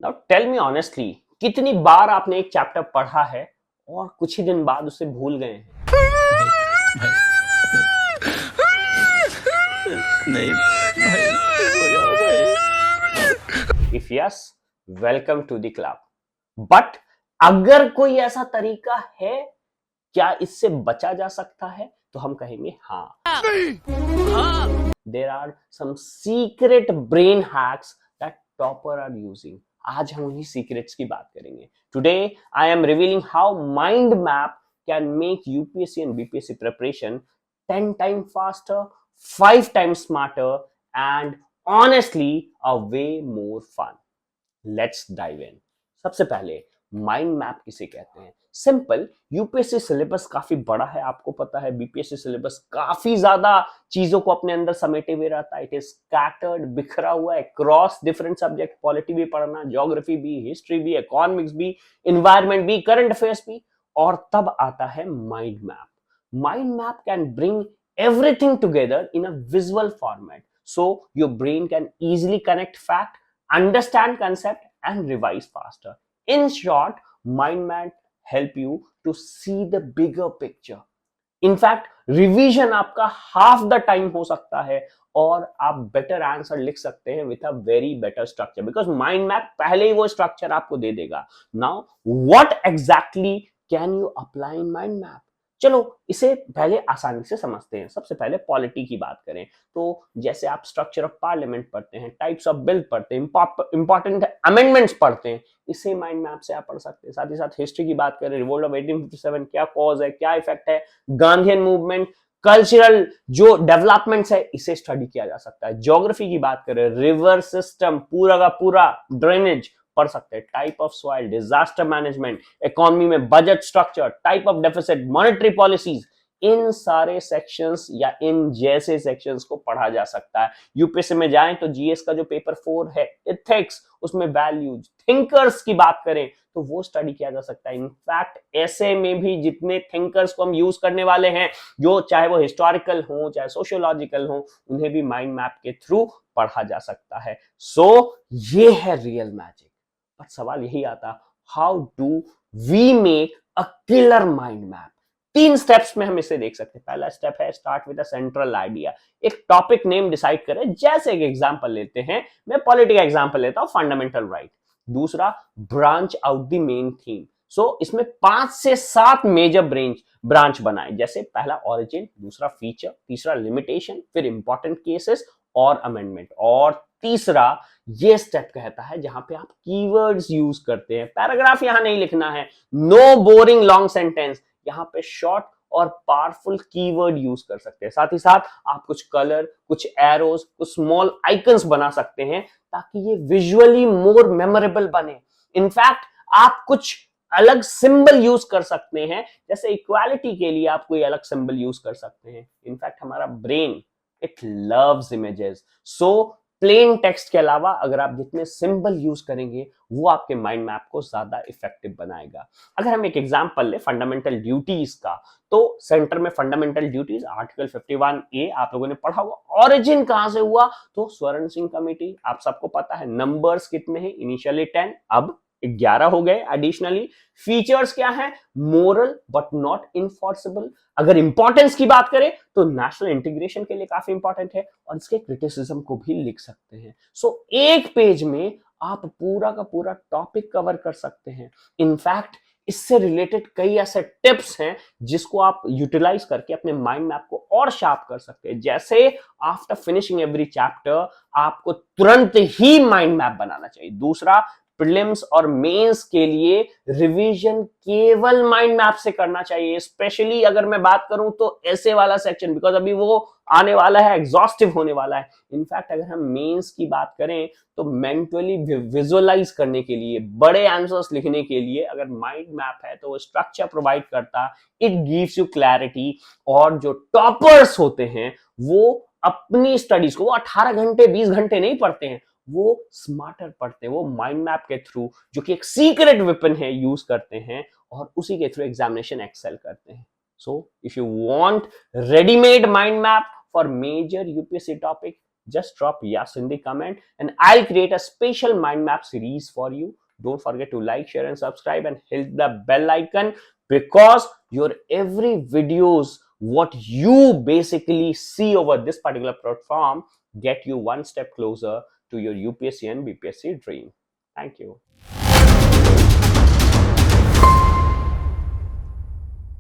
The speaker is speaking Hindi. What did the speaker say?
नाउ टेल मी ऑनेस्टली, कितनी बार आपने एक चैप्टर पढ़ा है और कुछ ही दिन बाद उसे भूल गए हैं? भाई भाई नहीं भाई, सो जाओ भाई। If yes, welcome to the club. But अगर कोई ऐसा तरीका है क्या इससे बचा जा सकता है, तो हम कहेंगे हाँ। There are some secret brain hacks that topper are using. आज हम उन्हीं सीक्रेट्स की बात करेंगे। Today I am revealing how mind map can make UPSC and BPSC preparation 10 times faster, 5 times smarter, and honestly a way more fun. Let's dive in. सबसे पहले माइंड मैप किसे कहते हैं? सिंपल, यूपीएससी सिलेबस काफी बड़ा है, आपको पता है। बीपीएससी सिलेबस काफी ज्यादा चीजों को अपने अंदर समेटे हुए रहता है। इट इज स्कैटर्ड, बिखरा हुआ है क्रॉस डिफरेंट सब्जेक्ट। पॉलिटी भी पढ़ना, ज्योग्राफी भी, हिस्ट्री भी, इकोनॉमिक्स भी, इन्वायरमेंट भी, करंट अफेयर्स भी। और तब आता है mind map. Mind map can bring everything together in a visual format, so your brain can easily connect fact, understand concept, and revise faster. In short, mind map help you to see the bigger picture. In fact revision आपका हाफ द टाइम हो सकता है और आप बेटर आंसर लिख सकते हैं with a very better structure, because mind map पहले ही वो स्ट्रक्चर आपको दे देगा। Now what exactly can you apply in mind map? चलो इसे पहले आसानी से समझते हैं। सबसे पहले पॉलिटी की बात करें तो जैसे आप स्ट्रक्चर ऑफ पार्लियामेंट पढ़ते हैं, टाइप्स ऑफ बिल पढ़ते हैं, इंपॉर्टेंट अमेंडमेंट्स पढ़ते हैं, इसे माइंड मैप से आप पढ़ सकते हैं। साथ ही साथ हिस्ट्री की बात करें, रिवोल्ट ऑफ 1857 क्या कॉज है, क्या इफेक्ट है, गांधीयन मूवमेंट, कल्चरल जो डेवलपमेंट्स है, इसे स्टडी किया जा सकता है। ज्योग्राफी की बात करें, रिवर सिस्टम पूरा का पूरा, ड्रेनेज पढ़ सकते हैं, type of soil, disaster management, economy में budget structure, type of deficit, monetary policies, इन सारे सेक्शंस या इन जैसे सेक्शंस को पढ़ा जा सकता है। यूपीएससी में जाएं तो जीएस का जो पेपर 4 है, इथिक्स, उसमें वैल्यूज, थिंकर्स की बात करें तो वो स्टडी किया जा सकता है। इनफैक्ट ऐसे में भी जितने थिंकर्स को हम यूज करने वाले हैं, जो चाहे वो हिस्टोरिकल हो चाहे सोशियोलॉजिकल हो, उन्हें भी माइंड मैप के थ्रू पढ़ा जा सकता है। सो ये है रियल मैजिक। बट सवाल यही आता, how do we make a killer mind map? 3 steps में हम इसे देख सकते हैं। पहला स्टेप है start with a central idea. एक टॉपिक नेम डिसाइड करें। जैसे एक एग्जांपल लेते हैं, मैं पॉलिटी का एग्जांपल लेता हूं, फंडामेंटल राइट। दूसरा, branch out the main theme. So इसमें 5 से 7 मेजर ब्रांच बनाए। जैसे पहला ओरिजिन, दूसरा फीचर, तीसरा लिमिटेशन, फिर इंपॉर्टेंट केसेस और अमेंडमेंट, और तीसरा ये स्टेप कहता है जहां पे आप कीवर्ड्स यूज करते हैं। पैराग्राफ यहां नहीं लिखना है, नो बोरिंग लॉन्ग सेंटेंस, यहां पे शॉर्ट और पावरफुल कीवर्ड यूज कर सकते हैं। साथ ही साथ आप कुछ कलर, कुछ एरोज, कुछ स्मॉल आइकन्स बना सकते हैं ताकि ये विजुअली मोर मेमोरेबल बने। इनफैक्ट आप कुछ अलग सिंबल यूज कर सकते हैं, जैसे इक्वालिटी के लिए आप कोई अलग सिंबल यूज कर सकते हैं। इनफैक्ट हमारा brain it loves images, so plain text के अलावा अगर आप जितने सिंबल यूज करेंगे वो आपके माइंड मैप को ज्यादा इफेक्टिव बनाएगा। अगर हम एक एग्जांपल ले फंडामेंटल ड्यूटीज का, तो सेंटर में फंडामेंटल ड्यूटीज आर्टिकल 51A आप लोगों ने पढ़ा हुआ। ओरिजिन कहां से हुआ? तो स्वर्ण सिंह कमेटी, आप सबको पता है। नंबर्स कितने हैं? इनिशियली 10, अब 11 हो गए एडिशनली। फीचर्स क्या है? Moral but not enforceable. अगर इंपॉर्टेंस की बात करें तो नेशनल इंटीग्रेशन के लिए काफी इंपॉर्टेंट है, और इसके क्रिटिसिज्म को भी लिख सकते हैं। सो एक पेज में आप पूरा का पूरा टॉपिक कवर कर सकते हैं। इनफैक्ट इससे रिलेटेड कई ऐसे टिप्स हैं जिसको आप यूटिलाइज करके अपने माइंड मैप को और शार्प कर सकते हैं। जैसे आफ्टर फिनिशिंग एवरी चैप्टर आपको तुरंत ही माइंड मैप बनाना चाहिए। दूसरा, प्रीलिम्स और मेंस के लिए रिवीजन केवल माइंड मैप से करना चाहिए। स्पेशली अगर मैं बात करूं तो ऐसे वाला सेक्शन, बिकॉज अभी वो आने वाला है, एग्जॉस्टिव होने वाला है। इनफैक्ट अगर हम मेंस की बात करें तो मेंटली विजुअलाइज करने के लिए, बड़े आंसर्स लिखने के लिए अगर माइंड मैप है तो वो स्ट्रक्चर प्रोवाइड करता, इट गिव्स यू क्लैरिटी। और जो टॉपर्स होते हैं वो अपनी स्टडीज को, वो 18 घंटे 20 घंटे नहीं पढ़ते हैं, वो स्मार्टर पढ़ते हैं। वो माइंड मैप के थ्रू, जो कि एक सीक्रेट वेपन है, यूज करते हैं और उसी के थ्रू एग्जामिनेशन एक्सेल करते हैं। So if you want readymade mind map for major UPSC topic, just drop yes in the comment and I'll create a special mind map series for you. Don't forget to like, share and subscribe and hit the bell icon, because your every videos what you basically see over this particular platform get you one step closer to your UPSC and BPSC dream. Thank you.